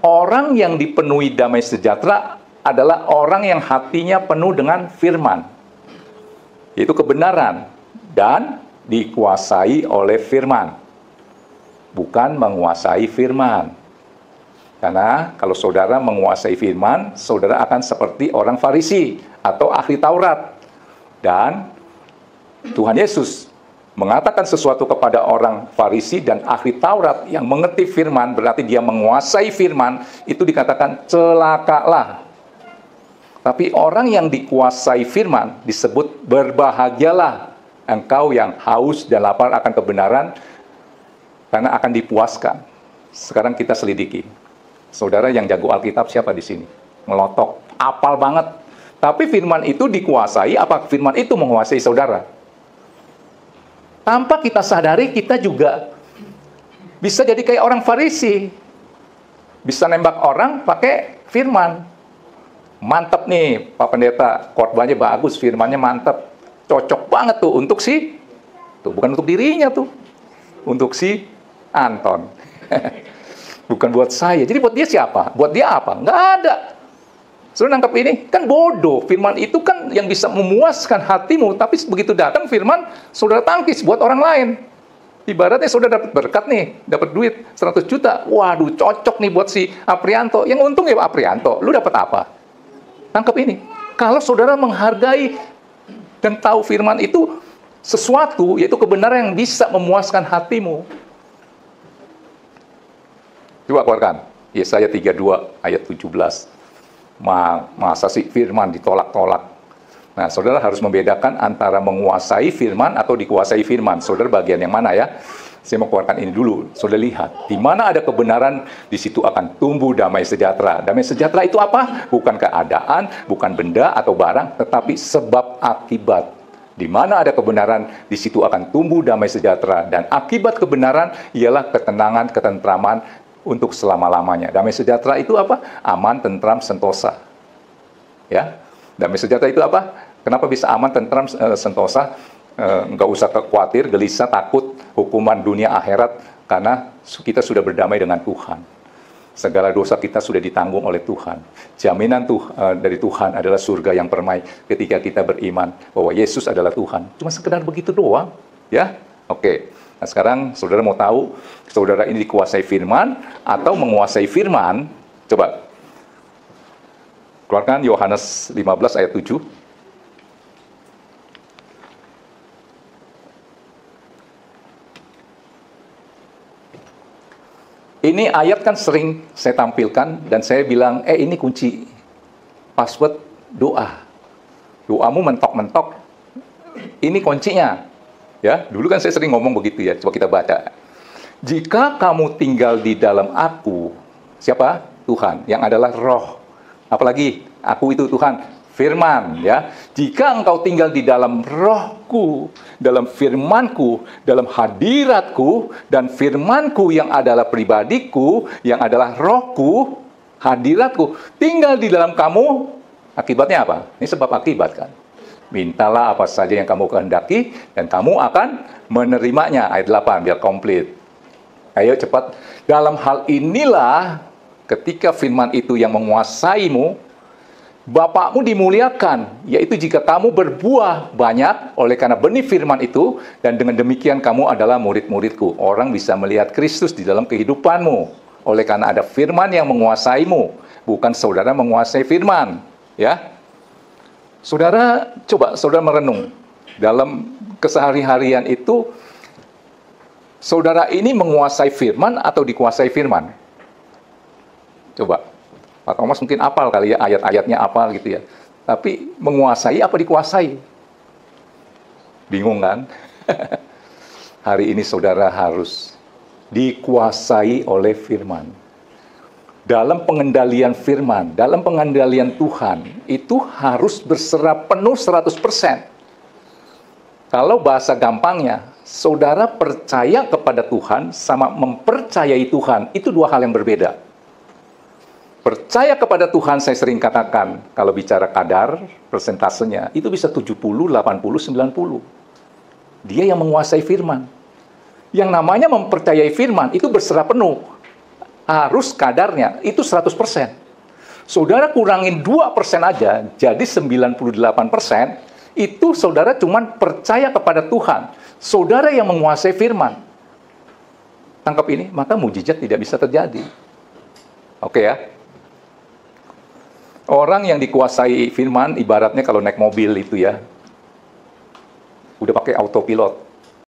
Orang yang dipenuhi damai sejahtera adalah orang yang hatinya penuh dengan firman, yaitu kebenaran, dan dikuasai oleh firman, bukan menguasai firman. Karena kalau saudara menguasai firman, saudara akan seperti orang Farisi atau ahli Taurat. Dan Tuhan Yesus mengatakan sesuatu kepada orang Farisi dan ahli Taurat yang mengerti firman, berarti dia menguasai firman, itu dikatakan celakalah. Tapi orang yang dikuasai firman disebut berbahagialah engkau yang haus dan lapar akan kebenaran, karena akan dipuaskan. Sekarang kita selidiki. Saudara yang jago Alkitab siapa di sini? Melotok, apal banget. Tapi firman itu dikuasai, apa firman itu menguasai saudara? Tanpa kita sadari, kita juga bisa jadi kayak orang Farisi. Bisa nembak orang pakai firman. Mantap nih, Pak Pendeta, khotbahnya bagus, firmannya mantap. Cocok banget tuh untuk tuh bukan untuk dirinya tuh. Untuk si Anton. Bukan buat saya. Jadi buat dia siapa? Buat dia apa? Nggak ada. Saudara nangkap ini? Kan bodoh. Firman itu kan yang bisa memuaskan hatimu. Tapi begitu datang firman, saudara tangkis buat orang lain. Ibaratnya saudara dapat berkat nih, dapat duit 100 juta. Waduh, cocok nih buat si Aprianto. Yang untung ya Pak Aprianto. Lu dapat apa? Tangkap ini. Kalau saudara menghargai dan tahu firman itu sesuatu, yaitu kebenaran yang bisa memuaskan hatimu. Coba keluarkan. Yesaya 32 ayat 17. Masa sih firman ditolak-tolak? Nah, saudara harus membedakan antara menguasai firman atau dikuasai firman. Saudara bagian yang mana ya? Saya mau keluarkan ini dulu. Saudara lihat, di mana ada kebenaran, di situ akan tumbuh damai sejahtera. Damai sejahtera itu apa? Bukan keadaan, bukan benda atau barang, tetapi sebab akibat. Di mana ada kebenaran, di situ akan tumbuh damai sejahtera. Dan akibat kebenaran ialah ketenangan, ketentraman, untuk selama-lamanya. Damai sejahtera itu apa? Aman, tentram, sentosa. Ya, damai sejahtera itu apa? Kenapa bisa aman, tentram, sentosa? Nggak usah khawatir, gelisah, takut, hukuman dunia akhirat, karena kita sudah berdamai dengan Tuhan. Segala dosa kita sudah ditanggung oleh Tuhan. Jaminan dari Tuhan adalah surga yang permai ketika kita beriman bahwa Yesus adalah Tuhan. Cuma sekedar begitu doang. Ya, oke. Nah sekarang saudara mau tahu, saudara ini dikuasai firman atau menguasai firman? Coba keluarkan Yohanes 15 ayat 7. Ini ayat kan sering saya tampilkan dan saya bilang, ini kunci password doa. Doamu mentok-mentok, ini kuncinya. Ya, dulu kan saya sering ngomong begitu ya. Coba kita baca. Jika kamu tinggal di dalam aku, siapa? Tuhan, yang adalah roh. Apalagi aku itu Tuhan, firman ya. Jika engkau tinggal di dalam rohku, dalam firmanku, dalam hadiratku, dan firmanku yang adalah pribadiku, yang adalah rohku, hadiratku, tinggal di dalam kamu, akibatnya apa? Ini sebab akibat kan. Mintalah apa saja yang kamu kehendaki, dan kamu akan menerimanya. Ayat 8, biar komplit. Ayo cepat. Dalam hal inilah, ketika firman itu yang menguasaimu, Bapakmu dimuliakan, yaitu jika kamu berbuah banyak oleh karena benih firman itu, dan dengan demikian kamu adalah murid-muridku. Orang bisa melihat Kristus di dalam kehidupanmu, oleh karena ada firman yang menguasaimu, bukan saudara menguasai firman. Ya. Saudara, coba saudara merenung. Dalam kesehari-harian itu, saudara ini menguasai firman atau dikuasai firman? Coba. Pak Thomas mungkin apal kali ya, ayat-ayatnya apal gitu ya. Tapi menguasai apa dikuasai? Bingung kan? Hari ini saudara harus dikuasai oleh firman. Dalam pengendalian firman, dalam pengendalian Tuhan, itu harus berserah penuh 100%. Kalau bahasa gampangnya, saudara percaya kepada Tuhan sama mempercayai Tuhan, itu dua hal yang berbeda. Percaya kepada Tuhan, saya sering katakan, kalau bicara kadar, persentasenya, itu bisa 70, 80, 90. Dia yang menguasai firman. Yang namanya mempercayai firman, itu berserah penuh. harus kadarnya, itu 100%. Saudara kurangin 2% aja, jadi 98%, itu saudara cuman percaya kepada Tuhan. Saudara yang menguasai firman. Tangkap ini, maka mujizat tidak bisa terjadi. Oke ya? Orang yang dikuasai firman, ibaratnya kalau naik mobil itu ya, udah pakai autopilot.